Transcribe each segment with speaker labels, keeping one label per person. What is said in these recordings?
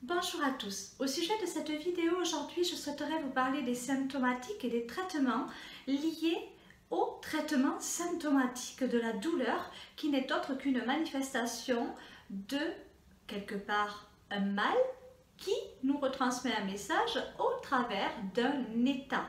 Speaker 1: Bonjour à tous. Au sujet de cette vidéo, aujourd'hui, je souhaiterais vous parler des symptomatiques et des traitements liés au traitement symptomatique de la douleur qui n'est autre qu'une manifestation de, quelque part, un mal qui nous retransmet un message au travers d'un état.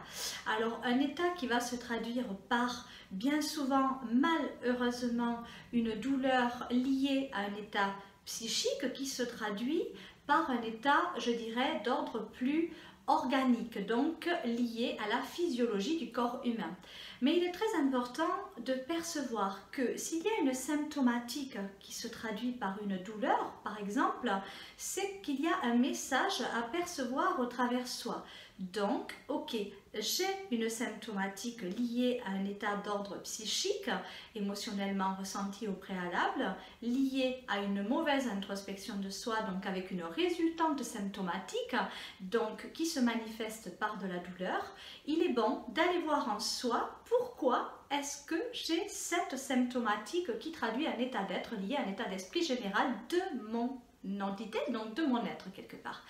Speaker 1: Alors, un état qui va se traduire par, bien souvent, malheureusement, une douleur liée à un état psychique qui se traduit par un état, je dirais, d'ordre plus organique, donc lié à la physiologie du corps humain. Mais il est très important de percevoir que s'il y a une symptomatique qui se traduit par une douleur, par exemple, c'est qu'il y a un message à percevoir au travers soi. Donc, ok, j'ai une symptomatique liée à un état d'ordre psychique, émotionnellement ressenti au préalable, liée à une mauvaise introspection de soi, donc avec une résultante symptomatique, donc qui se manifeste par de la douleur. Il est bon d'aller voir en soi pourquoi est-ce que j'ai cette symptomatique qui traduit un état d'être lié à un état d'esprit général de mon entité, donc de mon être quelque part.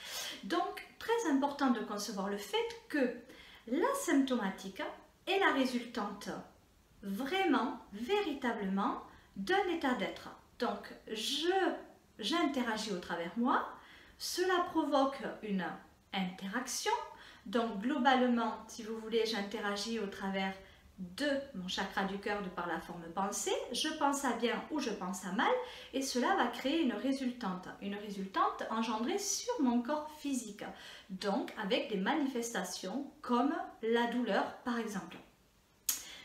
Speaker 1: Donc, très important de concevoir le fait que la symptomatique est la résultante vraiment, véritablement d'un état d'être. Donc, j'interagis au travers moi, cela provoque une interaction. Donc, globalement, si vous voulez, j'interagis au travers de mon chakra du cœur de par la forme pensée, je pense à bien ou je pense à mal, et cela va créer une résultante engendrée sur mon corps physique, donc avec des manifestations comme la douleur par exemple.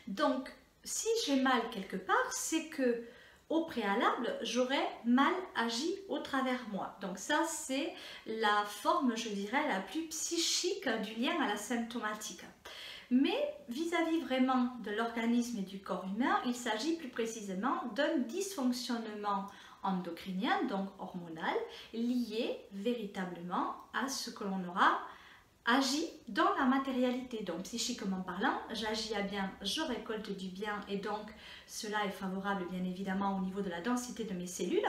Speaker 1: Donc, si j'ai mal quelque part, c'est que au préalable, j'aurais mal agi au travers moi. Donc ça, c'est la forme, je dirais, la plus psychique du lien à la symptomatique. Mais vis-à-vis vraiment de l'organisme et du corps humain, il s'agit plus précisément d'un dysfonctionnement endocrinien, donc hormonal, lié véritablement à ce que l'on aura agi dans la matérialité. Donc psychiquement parlant, j'agis à bien, je récolte du bien et donc cela est favorable bien évidemment au niveau de la densité de mes cellules.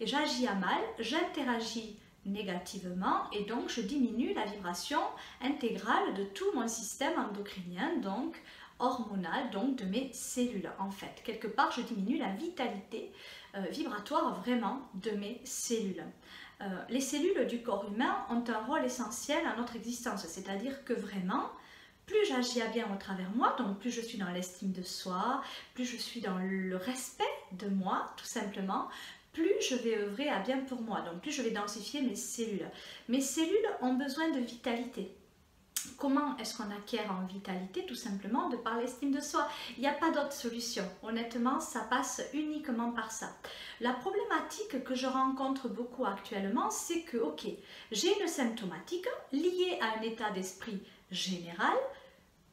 Speaker 1: Et j'agis à mal, j'interagis négativement et donc je diminue la vibration intégrale de tout mon système endocrinien, donc hormonal, donc de mes cellules en fait. Quelque part, je diminue la vitalité vibratoire vraiment de mes cellules. Les cellules du corps humain ont un rôle essentiel à notre existence, c'est-à-dire que vraiment, plus j'agis à bien au travers moi, donc plus je suis dans l'estime de soi, plus je suis dans le respect de moi, tout simplement, plus je vais œuvrer à bien pour moi, donc plus je vais densifier mes cellules. Mes cellules ont besoin de vitalité. Comment est-ce qu'on acquiert en vitalité? Tout simplement de par l'estime de soi. Il n'y a pas d'autre solution. Honnêtement, ça passe uniquement par ça. La problématique que je rencontre beaucoup actuellement, c'est que, ok, j'ai une symptomatique liée à un état d'esprit général,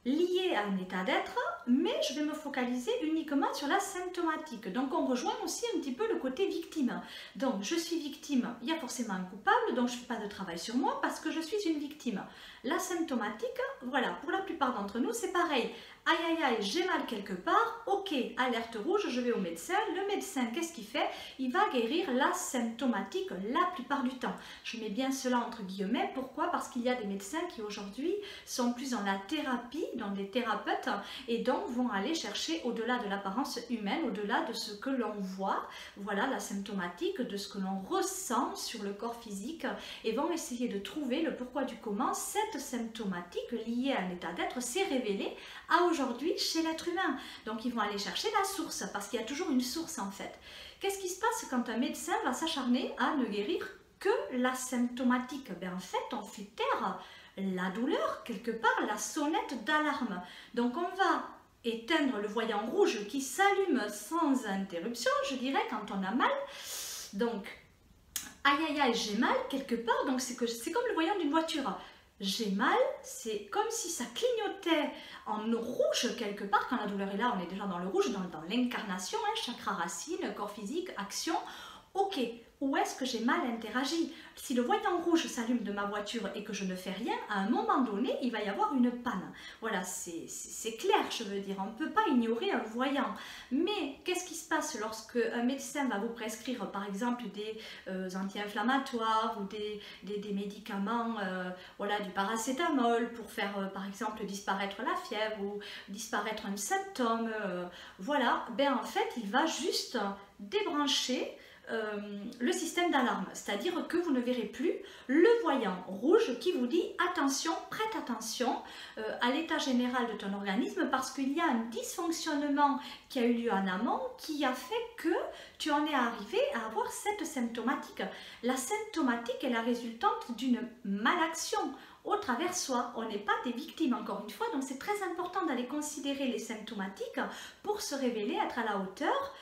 Speaker 1: liée à un état d'être, mais je vais me focaliser uniquement sur la symptomatique. Donc on rejoint aussi un petit peu le côté victime. Donc je suis victime, il y a forcément un coupable, donc je ne fais pas de travail sur moi parce que je suis une victime. La symptomatique, voilà, pour la plupart d'entre nous, c'est pareil. Aïe aïe aïe, j'ai mal quelque part, ok, alerte rouge, je vais au médecin. Le médecin, qu'est-ce qu'il fait? Il va guérir la symptomatique la plupart du temps. Je mets bien cela entre guillemets, pourquoi? Parce qu'il y a des médecins qui aujourd'hui sont plus dans la thérapie, dans des thérapeutes, et donc vont aller chercher au-delà de l'apparence humaine, au-delà de ce que l'on voit, voilà la symptomatique, de ce que l'on ressent sur le corps physique, et vont essayer de trouver le pourquoi du comment cette symptomatique liée à un état d'être s'est révélée à aujourd'hui chez l'être humain. Donc ils vont aller chercher la source, parce qu'il y a toujours une source en fait. Qu'est-ce qui se passe quand un médecin va s'acharner à ne guérir que la symptomatique? Ben, en fait, on fait taire la douleur, quelque part, la sonnette d'alarme. Donc on va éteindre le voyant rouge qui s'allume sans interruption, je dirais, quand on a mal. Donc, aïe aïe aïe, j'ai mal quelque part, donc c'est comme le voyant d'une voiture. J'ai mal, c'est comme si ça clignotait en rouge quelque part. Quand la douleur est là, on est déjà dans le rouge, dans l'incarnation, hein, chakra racine, corps physique, action. ok, où est-ce que j'ai mal interagi? Si le voyant rouge s'allume de ma voiture et que je ne fais rien, à un moment donné, il va y avoir une panne. Voilà, c'est clair, je veux dire, on ne peut pas ignorer un voyant. Mais qu'est-ce qui se passe lorsque un médecin va vous prescrire, par exemple, des anti-inflammatoires ou des médicaments, voilà, du paracétamol pour faire, par exemple, disparaître la fièvre ou disparaître un symptôme, voilà, ben en fait, il va juste débrancher le système d'alarme, c'est-à-dire que vous ne verrez plus le voyant rouge qui vous dit attention, prête attention à l'état général de ton organisme parce qu'il y a un dysfonctionnement qui a eu lieu en amont qui a fait que tu en es arrivé à avoir cette symptomatique. La symptomatique est la résultante d'une malaction au travers soi. On n'est pas des victimes encore une fois, donc c'est très important d'aller considérer les symptomatiques pour se révéler, être à la hauteur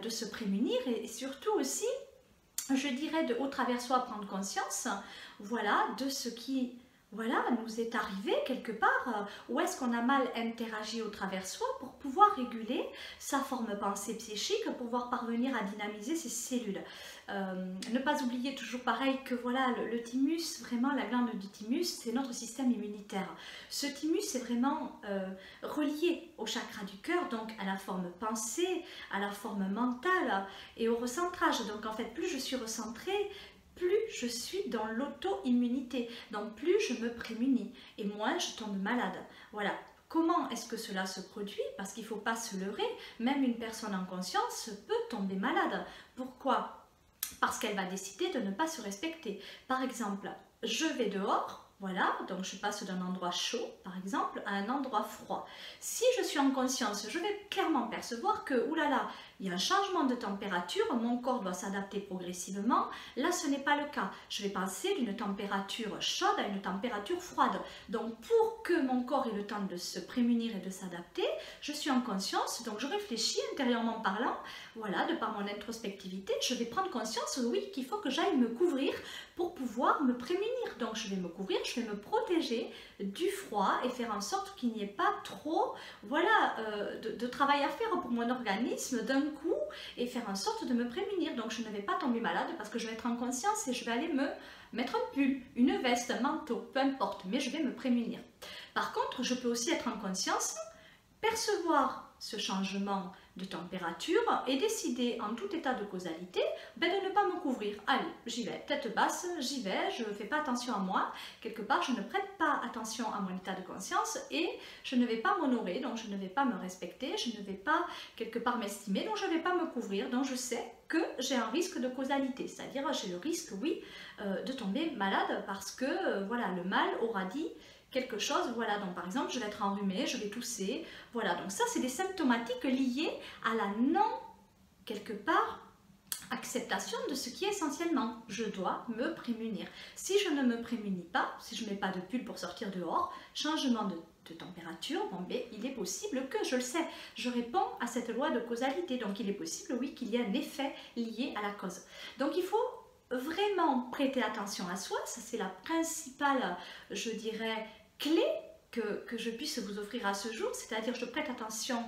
Speaker 1: de se prémunir et surtout aussi, je dirais, au travers soi prendre conscience, voilà, de ce qui voilà, nous est arrivé quelque part, où est-ce qu'on a mal interagi au travers soi pour pouvoir réguler sa forme pensée psychique, pour pouvoir parvenir à dynamiser ses cellules. Ne pas oublier toujours pareil que voilà, le thymus, vraiment la glande du thymus, c'est notre système immunitaire. Ce thymus est vraiment relié au chakra du cœur, donc à la forme pensée, à la forme mentale et au recentrage. Donc en fait, plus je suis recentrée, plus je suis dans l'auto-immunité, donc plus je me prémunis et moins je tombe malade. Voilà. Comment est-ce que cela se produit? Parce qu'il ne faut pas se leurrer, même une personne en conscience peut tomber malade. Pourquoi? Parce qu'elle va décider de ne pas se respecter. Par exemple, je vais dehors, voilà, donc je passe d'un endroit chaud, par exemple, à un endroit froid. Si je suis en conscience, je vais clairement percevoir que, oulala, il y a un changement de température, mon corps doit s'adapter progressivement. Là, ce n'est pas le cas. Je vais passer d'une température chaude à une température froide. Donc, pour que mon corps ait le temps de se prémunir et de s'adapter, je suis en conscience, donc je réfléchis intérieurement parlant, voilà, de par mon introspectivité, je vais prendre conscience, oui, qu'il faut que j'aille me couvrir pour pouvoir me prémunir. Donc, je vais me couvrir, je vais me protéger du froid et faire en sorte qu'il n'y ait pas trop, voilà, de travail à faire pour mon organisme d'un coup et faire en sorte de me prémunir. Donc je ne vais pas tomber malade parce que je vais être en conscience et je vais aller me mettre un pull, une veste, un manteau, peu importe, mais je vais me prémunir. Par contre, je peux aussi être en conscience, percevoir ce changement de température et décider en tout état de causalité de ne pas me couvrir. Allez, j'y vais, tête basse, j'y vais, je ne fais pas attention à moi, quelque part je ne prête pas attention à mon état de conscience et je ne vais pas m'honorer, donc je ne vais pas me respecter, je ne vais pas quelque part m'estimer, donc je ne vais pas me couvrir, donc je sais que j'ai un risque de causalité, c'est-à-dire j'ai le risque, oui, de tomber malade parce que voilà, le mal aura dit quelque chose, voilà, donc par exemple je vais être enrhumée, je vais tousser, voilà, donc ça c'est des symptomatiques liées à la non, quelque part, acceptation de ce qui est essentiellement, je dois me prémunir. Si je ne me prémunis pas, si je ne mets pas de pull pour sortir dehors, changement de température, bon, ben, il est possible que, je le sais, je réponds à cette loi de causalité, donc il est possible, oui, qu'il y ait un effet lié à la cause. Donc il faut vraiment prêter attention à soi, ça c'est la principale, je dirais, clé que je puisse vous offrir à ce jour, c'est-à-dire je prête attention,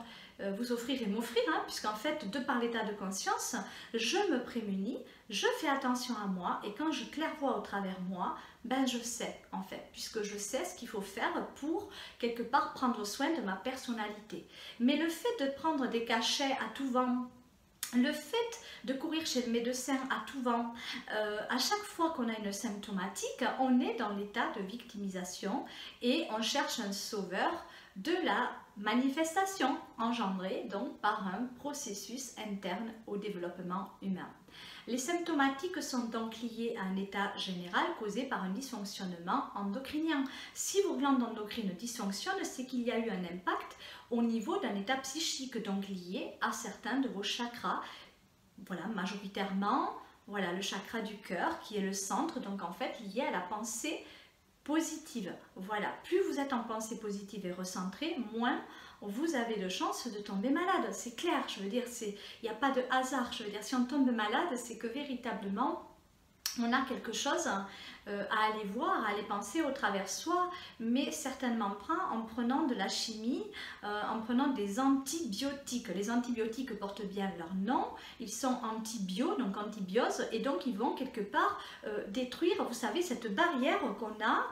Speaker 1: vous offrir et m'offrir, hein, puisqu'en fait, de par l'état de conscience, je me prémunis, je fais attention à moi, et quand je clairvois au travers moi, ben je sais, en fait, puisque je sais ce qu'il faut faire pour, quelque part, prendre soin de ma personnalité. Mais le fait de prendre des cachets à tout vent, le fait de courir chez le médecin à tout vent, à chaque fois qu'on a une symptomatique, on est dans l'état de victimisation et on cherche un sauveur de la manifestation engendrée donc par un processus interne au développement humain. Les symptomatiques sont donc liées à un état général causé par un dysfonctionnement endocrinien. Si vos glandes endocrines dysfonctionnent, c'est qu'il y a eu un impact au niveau d'un état psychique, donc lié à certains de vos chakras. Voilà, majoritairement, voilà, le chakra du cœur qui est le centre, donc en fait lié à la pensée positive. Voilà, plus vous êtes en pensée positive et recentrée, moins vous avez de chances de tomber malade. C'est clair, je veux dire, il n'y a pas de hasard. Je veux dire, si on tombe malade, c'est que véritablement, on a quelque chose à aller voir, à aller penser au travers soi, mais certainement pas en prenant de la chimie, en prenant des antibiotiques. Les antibiotiques portent bien leur nom, ils sont antibio, donc antibiose, et donc ils vont quelque part détruire, vous savez, cette barrière qu'on a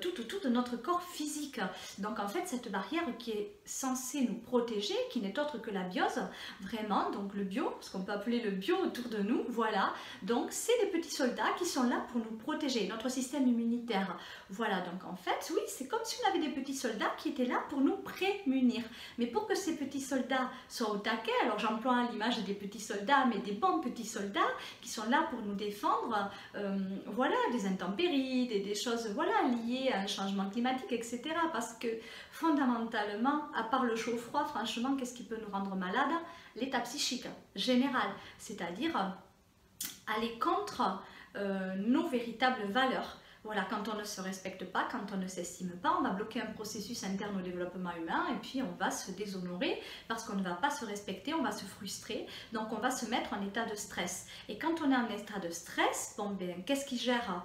Speaker 1: tout autour de notre corps physique. Donc en fait, cette barrière qui est censée nous protéger, qui n'est autre que la biose, vraiment, donc le bio, ce qu'on peut appeler le bio autour de nous, voilà. Donc c'est des petits soldats qui sont là pour nous protéger, notre système immunitaire. Voilà, donc en fait, oui, c'est comme si on avait des petits soldats qui étaient là pour nous prémunir. Mais pour que ces petits soldats soient au taquet, alors j'emploie l'image des petits soldats, mais des bons petits soldats qui sont là pour nous défendre, voilà, des intempéries, des choses, voilà, liées à un changement climatique, etc. Parce que fondamentalement, à part le chaud-froid, franchement, qu'est-ce qui peut nous rendre malades? L'état psychique général, c'est-à-dire aller contre nos véritables valeurs. Voilà, quand on ne se respecte pas, quand on ne s'estime pas, on va bloquer un processus interne au développement humain et puis on va se déshonorer parce qu'on ne va pas se respecter, on va se frustrer, donc on va se mettre en état de stress. Et quand on est en état de stress, bon ben, qu'est-ce qui gère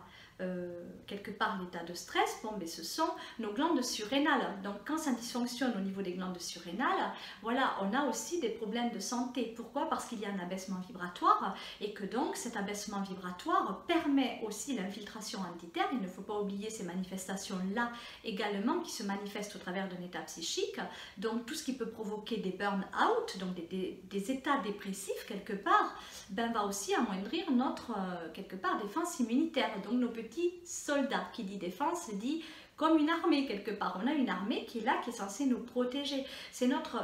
Speaker 1: quelque part l'état de stress? Bon, ben, ce sont nos glandes surrénales. Donc quand ça dysfonctionne au niveau des glandes surrénales, voilà, on a aussi des problèmes de santé. Pourquoi? Parce qu'il y a un abaissement vibratoire et que donc cet abaissement vibratoire permet aussi l'infiltration antiterre. Il ne faut pas oublier ces manifestations-là également qui se manifestent au travers d'un état psychique. Donc tout ce qui peut provoquer des burn-out, donc des états dépressifs quelque part, ben, va aussi amoindrir notre quelque part défense immunitaire. Donc nos petits soldats, qui dit défense dit comme une armée quelque part. On a une armée qui est là, qui est censée nous protéger. C'est notre,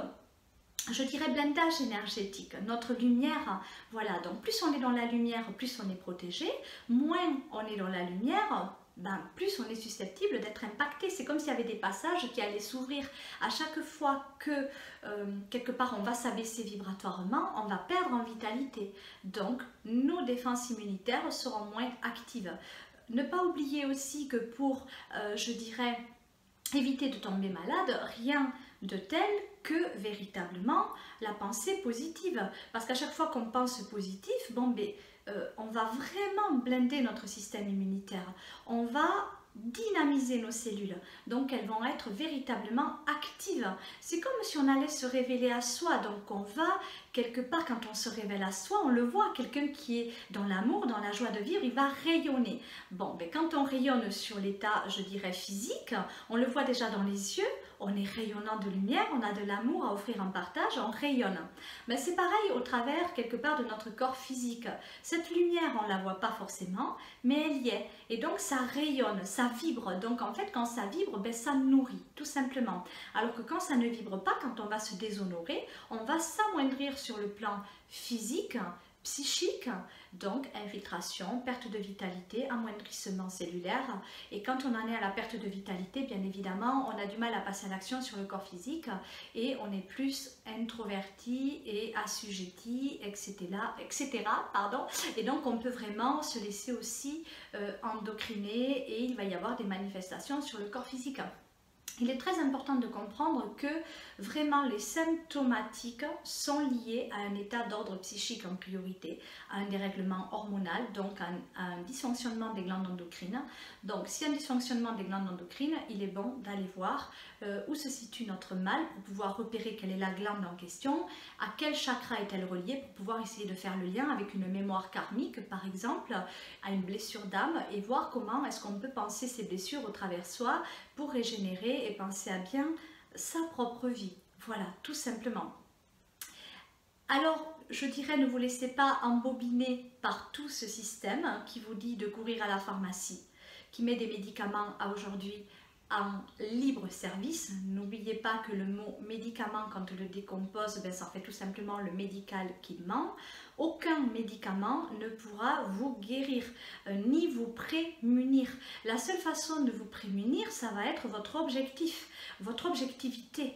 Speaker 1: je dirais, blindage énergétique, notre lumière. Voilà, donc plus on est dans la lumière, plus on est protégé, moins on est dans la lumière, ben, plus on est susceptible d'être impacté. C'est comme s'il y avait des passages qui allaient s'ouvrir. À chaque fois que quelque part on va s'abaisser vibratoirement, on va perdre en vitalité. Donc nos défenses immunitaires seront moins actives. Ne pas oublier aussi que pour, je dirais, éviter de tomber malade, rien de tel que véritablement la pensée positive. Parce qu'à chaque fois qu'on pense positif, bon, ben, on va vraiment blinder notre système immunitaire. On va dynamiser nos cellules, donc elles vont être véritablement actives. C'est comme si on allait se révéler à soi, donc on va quelque part, quand on se révèle à soi, on le voit, quelqu'un qui est dans l'amour, dans la joie de vivre, il va rayonner. Bon, ben quand on rayonne sur l'état, je dirais, physique, on le voit déjà dans les yeux, on est rayonnant de lumière, on a de l'amour à offrir en partage, on rayonne. Mais c'est pareil au travers, quelque part, de notre corps physique. Cette lumière, on ne la voit pas forcément, mais elle y est. Et donc, ça rayonne, ça vibre. Donc, en fait, quand ça vibre, ben, ça nourrit, tout simplement. Alors que quand ça ne vibre pas, quand on va se déshonorer, on va s'amoindrir sur le plan physique, psychique, donc infiltration, perte de vitalité, amoindrissement cellulaire. Et quand on en est à la perte de vitalité, bien évidemment, on a du mal à passer à l'action sur le corps physique et on est plus introverti et assujetti, etc. Pardon. Et donc on peut vraiment se laisser aussi endocriner et il va y avoir des manifestations sur le corps physique. Il est très important de comprendre que vraiment les symptomatiques sont liés à un état d'ordre psychique en priorité, à un dérèglement hormonal, donc à un dysfonctionnement des glandes endocrines. Donc s'il y a un dysfonctionnement des glandes endocrines, il est bon d'aller voir où se situe notre mal pour pouvoir repérer quelle est la glande en question, à quel chakra est-elle reliée pour pouvoir essayer de faire le lien avec une mémoire karmique par exemple, à une blessure d'âme et voir comment est-ce qu'on peut penser ces blessures au travers soi pour régénérer et penser à bien sa propre vie. Voilà, tout simplement. Alors, je dirais, ne vous laissez pas embobiner par tout ce système qui vous dit de courir à la pharmacie, qui met des médicaments à aujourd'hui en libre service. N'oubliez pas que le mot médicament, quand on le décompose, ben, ça fait tout simplement le médical qui ment. Aucun médicament ne pourra vous guérir, ni vous prémunir. La seule façon de vous prémunir, ça va être votre objectif, votre objectivité,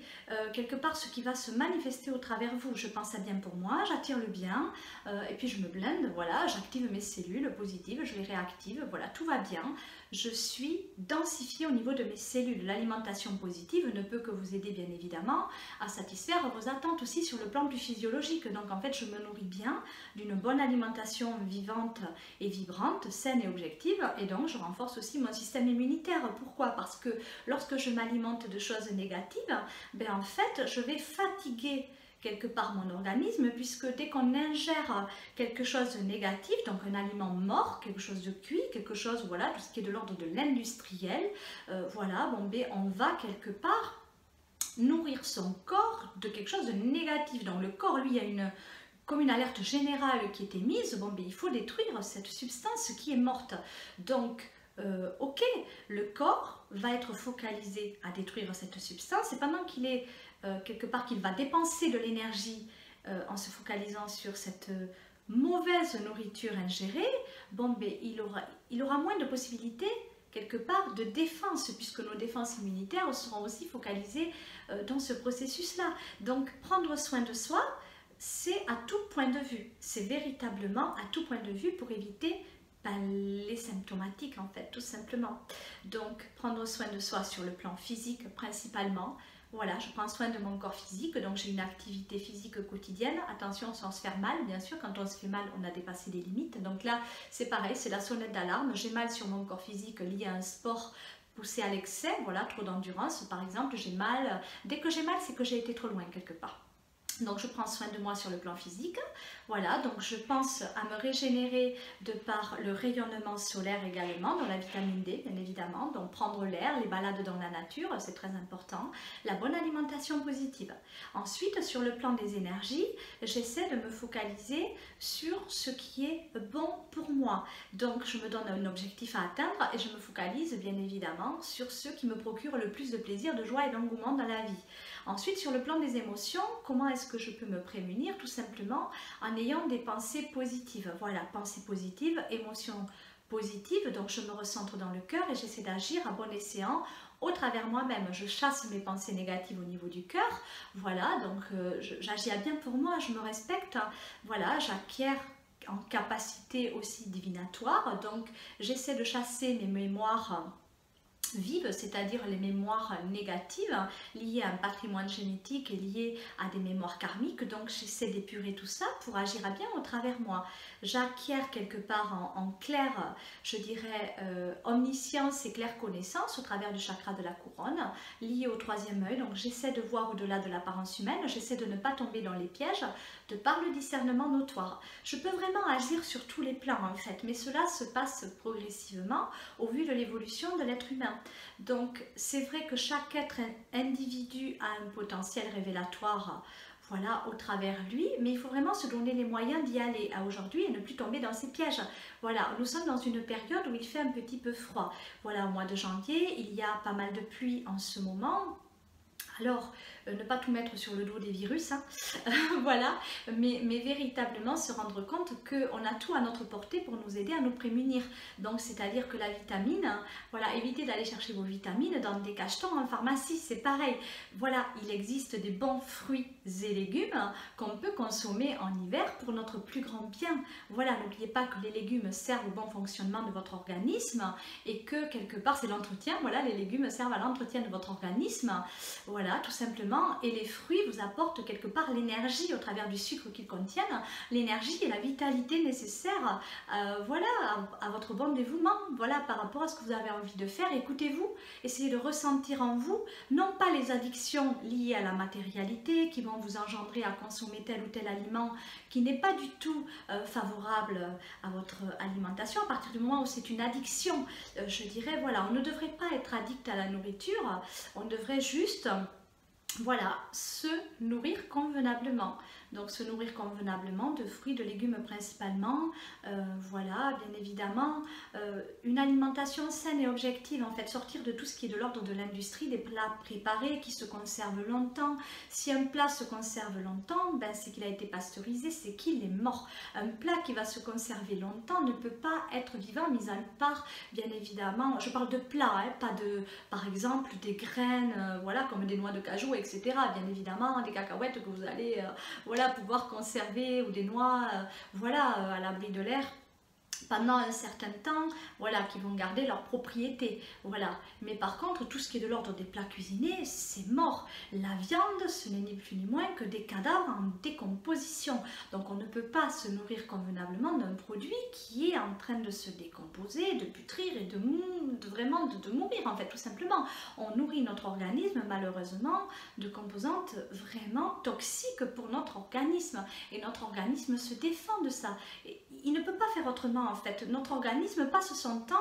Speaker 1: quelque part ce qui va se manifester au travers vous. Je pense à bien pour moi, j'attire le bien, et puis je me blinde, voilà, j'active mes cellules positives, je les réactive, voilà, tout va bien. Je suis densifiée au niveau de mes cellules. L'alimentation positive ne peut que vous aider bien évidemment à satisfaire vos attentes aussi sur le plan plus physiologique. Donc en fait je me nourris bien, d'une bonne alimentation vivante et vibrante, saine et objective, et donc je renforce aussi mon système immunitaire. Pourquoi? Parce que lorsque je m'alimente de choses négatives, ben en fait je vais fatiguer quelque part mon organisme, puisque dès qu'on ingère quelque chose de négatif, donc un aliment mort, quelque chose de cuit, quelque chose, voilà, tout ce qui est de l'ordre de l'industriel, voilà, bon, ben, on va quelque part nourrir son corps de quelque chose de négatif. Donc le corps, lui, a comme une alerte générale qui est émise, bon, ben, il faut détruire cette substance qui est morte. Donc, ok, le corps va être focalisé à détruire cette substance, et pendant qu'il est quelque part qu'il va dépenser de l'énergie en se focalisant sur cette mauvaise nourriture ingérée, bon, ben, il aura moins de possibilités quelque part de défense, puisque nos défenses immunitaires seront aussi focalisées dans ce processus-là. Donc prendre soin de soi, c'est à tout point de vue, c'est véritablement à tout point de vue pour éviter les symptomatiques en fait, tout simplement. Donc prendre soin de soi sur le plan physique principalement. Voilà, je prends soin de mon corps physique, donc j'ai une activité physique quotidienne. Attention sans se faire mal, bien sûr, quand on se fait mal, on a dépassé les limites. Donc là, c'est pareil, c'est la sonnette d'alarme. J'ai mal sur mon corps physique lié à un sport poussé à l'excès, voilà, trop d'endurance par exemple, j'ai mal. Dès que j'ai mal, c'est que j'ai été trop loin quelque part. Donc je prends soin de moi sur le plan physique, voilà, donc je pense à me régénérer de par le rayonnement solaire également, dans la vitamine D bien évidemment, donc prendre l'air, les balades dans la nature, c'est très important, la bonne alimentation positive. Ensuite, sur le plan des énergies, j'essaie de me focaliser sur ce qui est bon pour moi. Donc je me donne un objectif à atteindre et je me focalise bien évidemment sur ce qui me procure le plus de plaisir, de joie et d'engouement dans la vie. Ensuite, sur le plan des émotions, comment est-ce que je peux me prémunir? Tout simplement en ayant des pensées positives. Voilà, pensées positives, émotions positives. Donc je me recentre dans le cœur et j'essaie d'agir à bon escient au travers moi-même. Je chasse mes pensées négatives au niveau du cœur. Voilà, donc j'agis à bien pour moi, je me respecte. Voilà, j'acquiers en capacité aussi divinatoire. Donc j'essaie de chasser mes mémoires vives, c'est-à-dire les mémoires négatives liées à un patrimoine génétique et liées à des mémoires karmiques. Donc j'essaie d'épurer tout ça pour agir à bien au travers moi. J'acquiers quelque part en clair, je dirais, omniscience et claire connaissance au travers du chakra de la couronne, lié au troisième œil. Donc j'essaie de voir au-delà de l'apparence humaine, j'essaie de ne pas tomber dans les pièges de par le discernement notoire. Je peux vraiment agir sur tous les plans en fait, mais cela se passe progressivement au vu de l'évolution de l'être humain. Donc c'est vrai que chaque être individu a un potentiel révélatoire, voilà, au travers lui, mais il faut vraiment se donner les moyens d'y aller à aujourd'hui et ne plus tomber dans ces pièges. Voilà, nous sommes dans une période où il fait un petit peu froid. Voilà, au mois de janvier, il y a pas mal de pluie en ce moment. Alors, ne pas tout mettre sur le dos des virus, hein. Voilà, mais véritablement se rendre compte qu'on a tout à notre portée pour nous aider à nous prémunir. Donc, c'est-à-dire que la vitamine, voilà, évitez d'aller chercher vos vitamines dans des cachetons en pharmacie, c'est pareil. Voilà, il existe des bons fruits et légumes qu'on peut consommer en hiver pour notre plus grand bien. Voilà, n'oubliez pas que les légumes servent au bon fonctionnement de votre organisme et que quelque part, c'est l'entretien, voilà, les légumes servent à l'entretien de votre organisme. Voilà, tout simplement, et les fruits vous apportent quelque part l'énergie au travers du sucre qu'ils contiennent, l'énergie et la vitalité nécessaires voilà, à votre bon dévouement, voilà, par rapport à ce que vous avez envie de faire. Écoutez-vous, essayez de ressentir en vous, non pas les addictions liées à la matérialité qui vont vous engendrer à consommer tel ou tel aliment qui n'est pas du tout favorable à votre alimentation. À partir du moment où c'est une addiction, je dirais, voilà, on ne devrait pas être addict à la nourriture, on devrait juste, voilà, se nourrir convenablement. Donc se nourrir convenablement de fruits, de légumes principalement, voilà, bien évidemment, une alimentation saine et objective, en fait, sortir de tout ce qui est de l'ordre de l'industrie, des plats préparés qui se conservent longtemps. Si un plat se conserve longtemps, ben, c'est qu'il a été pasteurisé, c'est qu'il est mort. Un plat qui va se conserver longtemps ne peut pas être vivant, mis à part, bien évidemment, je parle de plats, hein, pas de, par exemple, des graines, voilà, comme des noix de cajou, etc. Bien évidemment, des cacahuètes que vous allez, voilà, pouvoir conserver, ou des noix, voilà, à l'abri de l'air. pendant un certain temps, voilà, qui vont garder leur propriété, voilà. Mais par contre, tout ce qui est de l'ordre des plats cuisinés, c'est mort. La viande, ce n'est ni plus ni moins que des cadavres en décomposition. Donc on ne peut pas se nourrir convenablement d'un produit qui est en train de se décomposer, de putrir et de mourir, en fait, tout simplement. On nourrit notre organisme, malheureusement, de composantes vraiment toxiques pour notre organisme. Et notre organisme se défend de ça. Et il ne peut pas faire autrement, en fait. Notre organisme passe son temps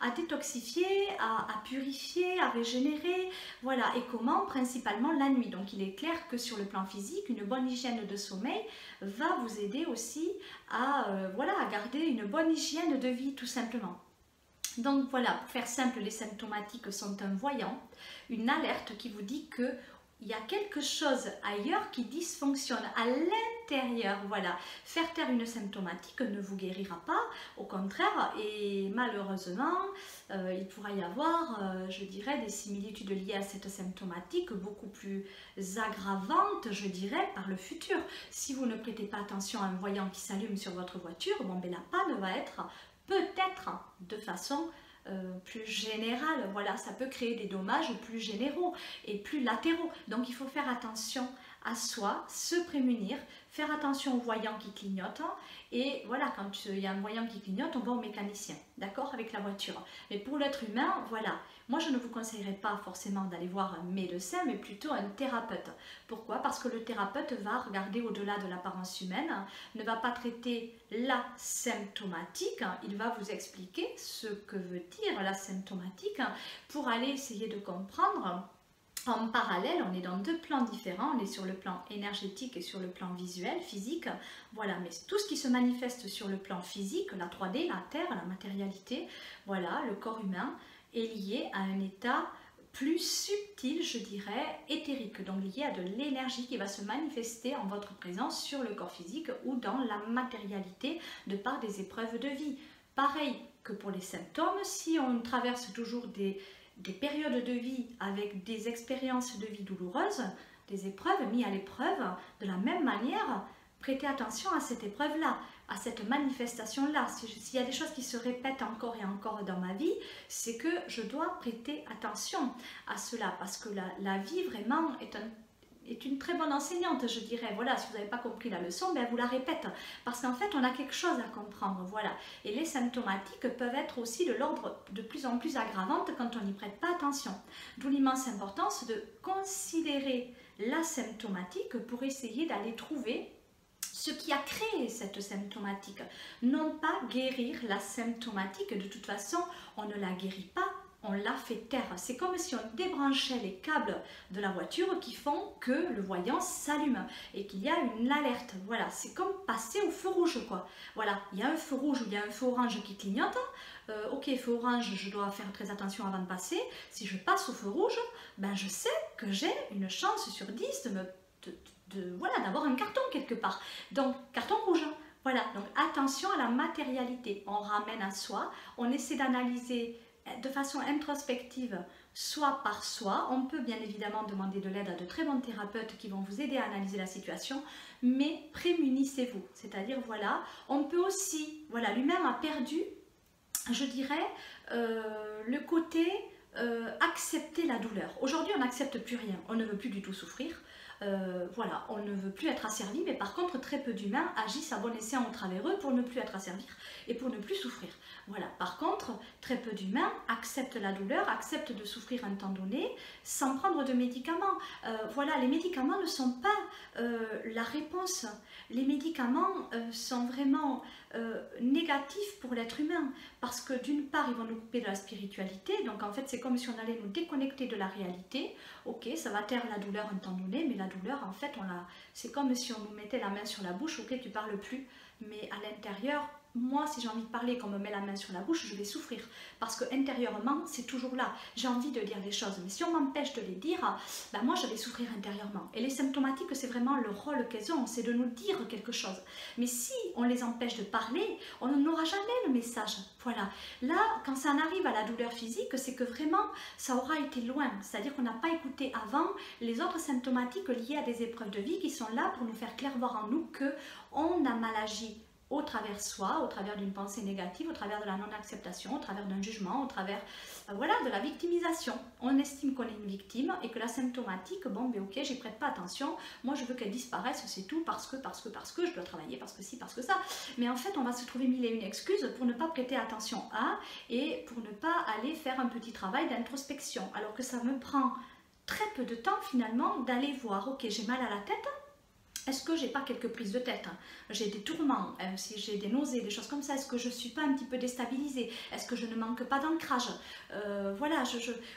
Speaker 1: à détoxifier, à purifier, à régénérer, voilà. Et comment? Principalement la nuit. Donc il est clair que sur le plan physique, une bonne hygiène de sommeil va vous aider aussi à, voilà, à garder une bonne hygiène de vie, tout simplement. Donc voilà, pour faire simple, les symptomatiques sont un voyant, une alerte qui vous dit que il y a quelque chose ailleurs qui dysfonctionne à l'intérieur, voilà. Faire taire une symptomatique ne vous guérira pas, au contraire, et malheureusement, il pourra y avoir, je dirais, des similitudes liées à cette symptomatique beaucoup plus aggravantes, je dirais, par le futur. Si vous ne prêtez pas attention à un voyant qui s'allume sur votre voiture, bon, ben, la panne va être peut-être de façon plus générale, voilà, ça peut créer des dommages plus généraux et plus latéraux. Donc il faut faire attention à soi, se prémunir, faire attention aux voyants qui clignotent. Et voilà, quand il y a un voyant qui clignote, on va au mécanicien, d'accord, avec la voiture. Mais pour l'être humain, voilà, moi je ne vous conseillerais pas forcément d'aller voir un médecin, mais plutôt un thérapeute. Pourquoi? Parce que le thérapeute va regarder au-delà de l'apparence humaine, ne va pas traiter la symptomatique, il va vous expliquer ce que veut dire la symptomatique pour aller essayer de comprendre. En parallèle, on est dans deux plans différents, on est sur le plan énergétique et sur le plan visuel, physique, voilà, mais tout ce qui se manifeste sur le plan physique, la 3D, la Terre, la matérialité, voilà, le corps humain est lié à un état plus subtil, je dirais, éthérique, donc lié à de l'énergie qui va se manifester en votre présence sur le corps physique ou dans la matérialité de par des épreuves de vie. Pareil que pour les symptômes, si on traverse toujours des périodes de vie avec des expériences de vie douloureuses, des épreuves mises à l'épreuve, de la même manière, prêtez attention à cette épreuve-là, à cette manifestation-là. S'il y a des choses qui se répètent encore et encore dans ma vie, c'est que je dois prêter attention à cela, parce que la vie vraiment est une très bonne enseignante, je dirais. Voilà, si vous n'avez pas compris la leçon, ben vous la répète, parce qu'en fait, on a quelque chose à comprendre, voilà. Et les symptomatiques peuvent être aussi de l'ordre de plus en plus aggravantes quand on n'y prête pas attention. D'où l'immense importance de considérer la symptomatique pour essayer d'aller trouver ce qui a créé cette symptomatique. Non pas guérir la symptomatique, de toute façon, on ne la guérit pas, on la fait taire. C'est comme si on débranchait les câbles de la voiture qui font que le voyant s'allume et qu'il y a une alerte. Voilà, c'est comme passer au feu rouge, quoi. Voilà, il y a un feu rouge ou il y a un feu orange qui clignote. Ok, feu orange, je dois faire très attention avant de passer. Si je passe au feu rouge, ben je sais que j'ai une chance sur 10 voilà, d'avoir un carton quelque part. Donc, carton rouge. Voilà, donc attention à la matérialité. On ramène à soi, on essaie d'analyser de façon introspective, soit par soi. On peut bien évidemment demander de l'aide à de très bons thérapeutes qui vont vous aider à analyser la situation, mais prémunissez-vous. C'est-à-dire, voilà, on peut aussi, voilà, l'humain a perdu, je dirais, le côté accepter la douleur. Aujourd'hui, on n'accepte plus rien, on ne veut plus du tout souffrir. Voilà, on ne veut plus être asservi, mais par contre très peu d'humains agissent à bon escient au travers eux pour ne plus être asservis et pour ne plus souffrir. Voilà, par contre très peu d'humains acceptent la douleur, acceptent de souffrir un temps donné sans prendre de médicaments. Voilà, les médicaments ne sont pas la réponse. Les médicaments sont vraiment négatifs pour l'être humain parce que d'une part ils vont nous couper de la spiritualité, donc en fait c'est comme si on allait nous déconnecter de la réalité. Ok, ça va taire la douleur un temps donné, mais la douleur en fait c'est comme si on nous mettait la main sur la bouche. Ok, tu parles plus, mais à l'intérieur, moi si j'ai envie de parler, qu'on me met la main sur la bouche, je vais souffrir parce que intérieurement c'est toujours là, j'ai envie de dire les choses, mais si on m'empêche de les dire, ben moi je vais souffrir intérieurement. Et les symptomatiques, c'est vraiment le rôle qu'elles ont, c'est de nous dire quelque chose, mais si on les empêche de parler, on n'aura jamais le message. Voilà, là quand ça en arrive à la douleur physique, c'est que vraiment ça aura été loin, c'est-à-dire qu'on n'a pas écouté avant les autres symptomatiques liées à des épreuves de vie qui sont là pour nous faire clairvoire en nous que on a mal agi au travers soi, au travers d'une pensée négative, au travers de la non-acceptation, au travers d'un jugement, au travers voilà, de la victimisation. On estime qu'on est une victime et que la symptomatique, bon, mais ok, j'y prête pas attention, moi je veux qu'elle disparaisse, c'est tout, parce que, je dois travailler, parce que si, parce que ça. Mais en fait, on va se trouver mille et une excuses pour ne pas prêter attention à et pour ne pas aller faire un petit travail d'introspection. Alors que ça me prend très peu de temps finalement d'aller voir, ok, j'ai mal à la tête. Est-ce que j'ai pas quelques prises de tête? J'ai des tourments, si j'ai des nausées, des choses comme ça. Est-ce que je suis pas un petit peu déstabilisée? Est-ce que je ne manque pas d'ancrage? Voilà,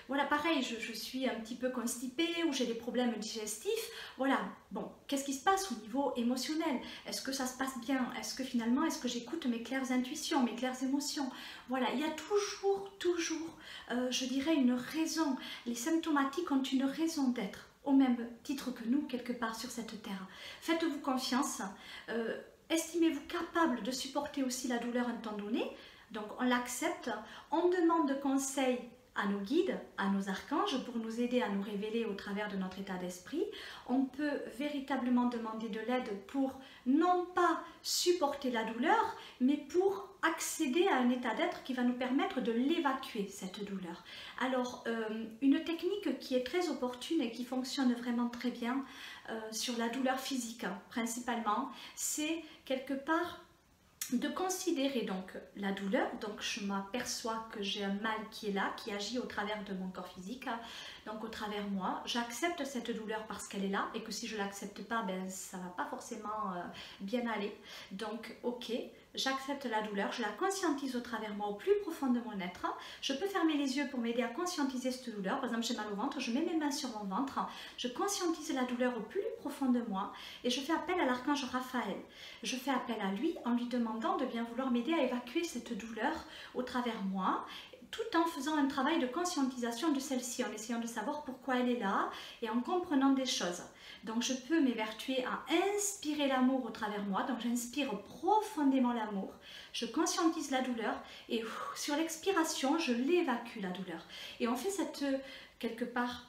Speaker 1: voilà, pareil, je suis un petit peu constipée ou j'ai des problèmes digestifs. Voilà, bon, qu'est-ce qui se passe au niveau émotionnel? Est-ce que ça se passe bien? Est-ce que finalement, est-ce que j'écoute mes claires intuitions, mes claires émotions? Voilà, il y a toujours, je dirais, une raison. Les symptomatiques ont une raison d'être, au même titre que nous, quelque part sur cette terre. Faites-vous confiance, estimez-vous capable de supporter aussi la douleur un temps donné, donc on l'accepte, on demande conseil à nos guides, à nos archanges pour nous aider à nous révéler au travers de notre état d'esprit. On peut véritablement demander de l'aide pour non pas supporter la douleur, mais pour accéder à un état d'être qui va nous permettre de l'évacuer, cette douleur. Alors, une technique qui est très opportune et qui fonctionne vraiment très bien sur la douleur physique, principalement, c'est quelque part de considérer donc la douleur. Donc je m'aperçois que j'ai un mal qui est là, qui agit au travers de mon corps physique, donc au travers moi. J'accepte cette douleur parce qu'elle est là et que si je ne l'accepte pas, ben, ça ne va pas forcément bien aller. Donc ok, j'accepte la douleur, je la conscientise au travers moi, au plus profond de mon être. Je peux fermer les yeux pour m'aider à conscientiser cette douleur. Par exemple, j'ai mal au ventre, je mets mes mains sur mon ventre, je conscientise la douleur au plus profond de moi et je fais appel à l'archange Raphaël. Je fais appel à lui en lui demandant de bien vouloir m'aider à évacuer cette douleur au travers moi, tout en faisant un travail de conscientisation de celle-ci, en essayant de savoir pourquoi elle est là et en comprenant des choses. Donc je peux m'évertuer à inspirer l'amour au travers moi, donc j'inspire profondément l'amour, je conscientise la douleur et sur l'expiration, je l'évacue la douleur. Et on fait quelque part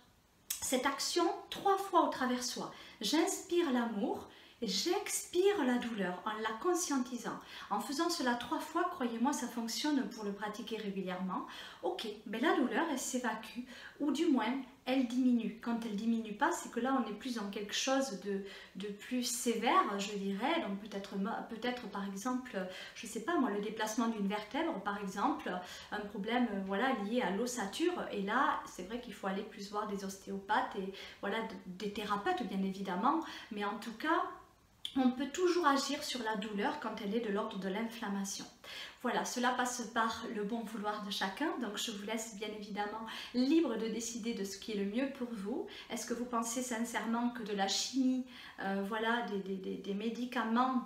Speaker 1: cette action 3 fois au travers soi. J'inspire l'amour, j'expire la douleur en la conscientisant. En faisant cela 3 fois, croyez-moi, ça fonctionne pour le pratiquer régulièrement. Ok, mais la douleur, elle s'évacue, ou du moins, elle diminue. Quand elle diminue pas, c'est que là, on est plus dans quelque chose de plus sévère, je dirais. Donc peut-être par exemple, je sais pas moi, le déplacement d'une vertèbre, par exemple, un problème voilà, lié à l'ossature. Et là, c'est vrai qu'il faut aller plus voir des ostéopathes et voilà, des thérapeutes, bien évidemment. Mais en tout cas, on peut toujours agir sur la douleur quand elle est de l'ordre de l'inflammation. Voilà, cela passe par le bon vouloir de chacun, donc je vous laisse bien évidemment libre de décider de ce qui est le mieux pour vous. Est-ce que vous pensez sincèrement que de la chimie, voilà, des médicaments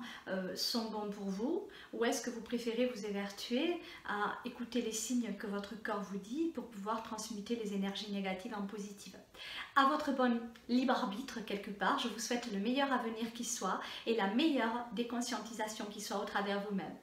Speaker 1: sont bons pour vous? Ou est-ce que vous préférez vous évertuer à écouter les signes que votre corps vous dit pour pouvoir transmuter les énergies négatives en positives? À votre bon libre arbitre quelque part, je vous souhaite le meilleur avenir qui soit et la meilleure déconscientisation qui soit au travers vous-même.